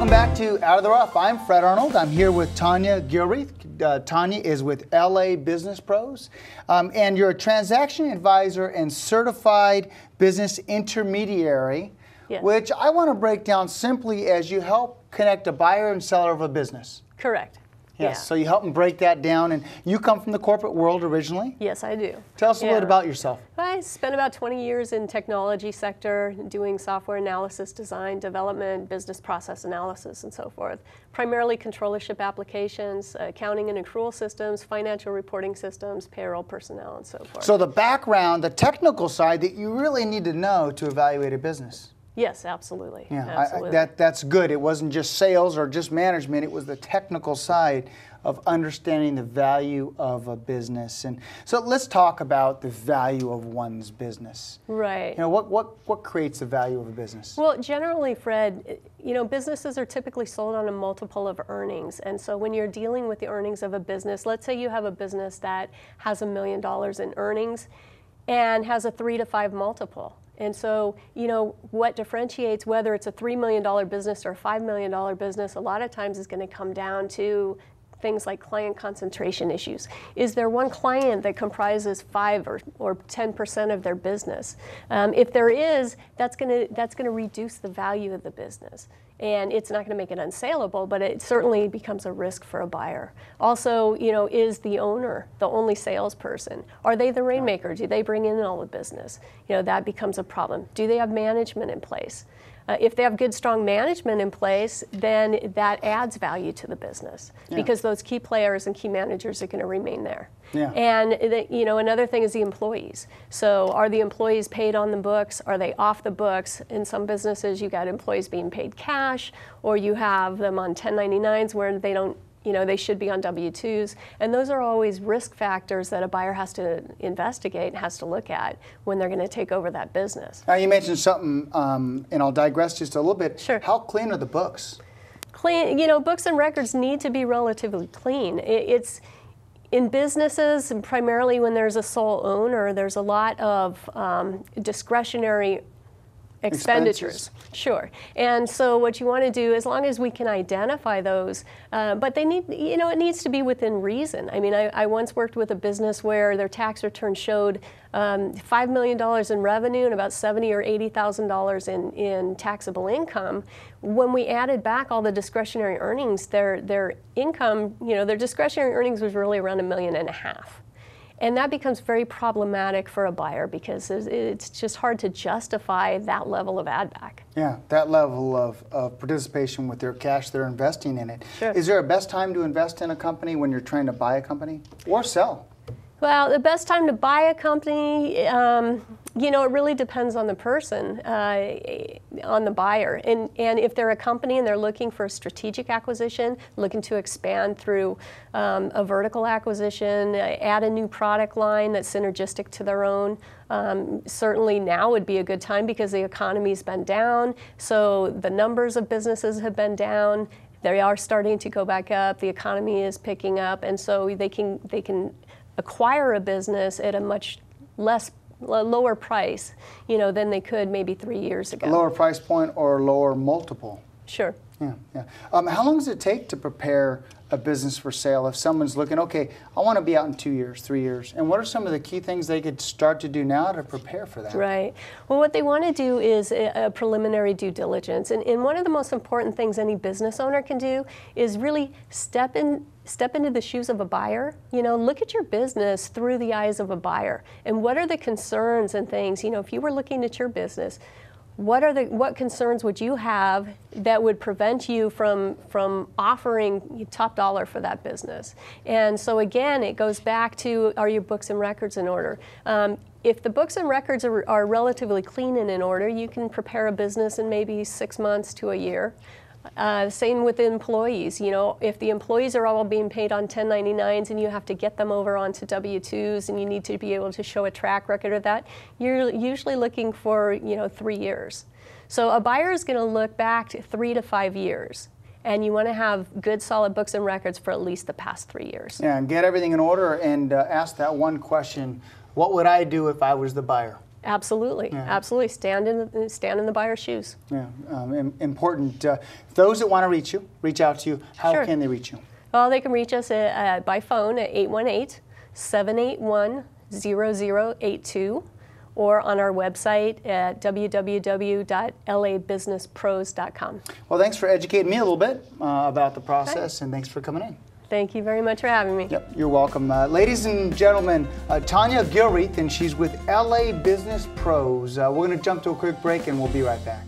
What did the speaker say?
Welcome back to Out of the Rough. I'm Fred Arnold. I'm here with Tawnya Gilreath. Tawnya is with LA Business Pros, and you're a transaction advisor and certified business intermediary, Yes. which I want to break down simply as you help connect a buyer and seller of a business. Correct. Yes, Yeah. so you help them break that down, and you come from the corporate world originally. Yes, I do. Tell us a little bit about yourself. I spent about 20 years in technology sector doing software analysis, design, development, business process analysis, and so forth. Primarily controllership applications, accounting and accrual systems, financial reporting systems, payroll personnel, and so forth. So the background, the technical side that you really need to know to evaluate a business. Yes, absolutely. Yeah, Absolutely. that's good. It wasn't just sales or just management. It was the technical side of understanding the value of a business. And so let's talk about the value of one's business. Right. You know, what creates the value of a business? Well, generally, Fred, you know, businesses are typically sold on a multiple of earnings. And so when you're dealing with the earnings of a business, let's say you have a business that has $1 million in earnings and has a 3 to 5 multiple. And so, you know, what differentiates whether it's a $3 million business or a $5 million business a lot of times is going to come down to things like client concentration issues. Is there one client that comprises 5 or 10% of their business? If there is, that's going to reduce the value of the business. And it's not going to make it unsaleable, but it certainly becomes a risk for a buyer. Also, you know, is the owner the only salesperson? Are they the rainmaker? Do they bring in all the business? You know, that becomes a problem. Do they have management in place? If they have good, strong management in place, then that adds value to the business because those key players and key managers are going to remain there. Yeah. And you know, another thing is the employees. So are the employees paid on the books? Are they off the books? In some businesses, you got employees being paid cash, or you have them on 1099s where they don't, you know, they should be on W-2s. And those are always risk factors that a buyer has to investigate, has to look at when they're going to take over that business. Now, you mentioned something, and I'll digress just a little bit. Sure. How clean are the books? Clean, you know, books and records need to be relatively clean. It's in businesses, and primarily when there's a sole owner, there's a lot of discretionary expenditures. Sure. And so what you want to do, as long as we can identify those, but they need, you know, it needs to be within reason. I mean, I once worked with a business where their tax return showed $5 million in revenue and about $70,000 or $80,000 in taxable income. When we added back all the discretionary earnings, their income, you know, their discretionary earnings was really around $1.5 million. And that becomes very problematic for a buyer because it's just hard to justify that level of add back. Yeah, that level of participation with their cash they're investing in it. Sure. Is there a best time to invest in a company when you're trying to buy a company or sell? Well, the best time to buy a company, you know, it really depends on the person, on the buyer. And if they're a company and they're looking for a strategic acquisition, looking to expand through a vertical acquisition, add a new product line that's synergistic to their own, certainly now would be a good time because the economy's been down, so the numbers of businesses have been down. They are starting to go back up. The economy is picking up, and so they can acquire a business at a much lower price, you know, than they could maybe 3 years ago. A lower price point or lower multiple? Sure. Yeah, yeah. How long does it take to prepare a business for sale if someone's looking, okay, I want to be out in 2 years, 3 years, and what are some of the key things they could start to do now to prepare for that? Right. Well, what they want to do is a preliminary due diligence, and one of the most important things any business owner can do is really step into the shoes of a buyer. You know, look at your business through the eyes of a buyer, and what are the concerns and things, you know, if you were looking at your business, what concerns would you have that would prevent you from offering top dollar for that business? And so again, it goes back to, are your books and records in order? If the books and records are relatively clean and in order, you can prepare a business in maybe 6 months to a year. Same with employees. You know, if the employees are all being paid on 1099s and you have to get them over onto W-2s and you need to be able to show a track record of that, you're usually looking for, you know, 3 years. So a buyer is going to look back to 3 to 5 years. And you want to have good, solid books and records for at least the past 3 years. Yeah, and get everything in order and ask that one question, what would I do if I was the buyer? Absolutely, absolutely. Stand in the buyer's shoes. Yeah, important. Those that want to reach out to you, how Sure. can they reach you? Well, they can reach us by phone at 818-781-0082 or on our website at www.labusinesspros.com. Well, thanks for educating me a little bit about the process, and thanks for coming in. Thank you very much for having me. Yep, you're welcome. Ladies and gentlemen, Tawnya Gilreath, and she's with LA Business Pros. We're going to jump to a quick break, and we'll be right back.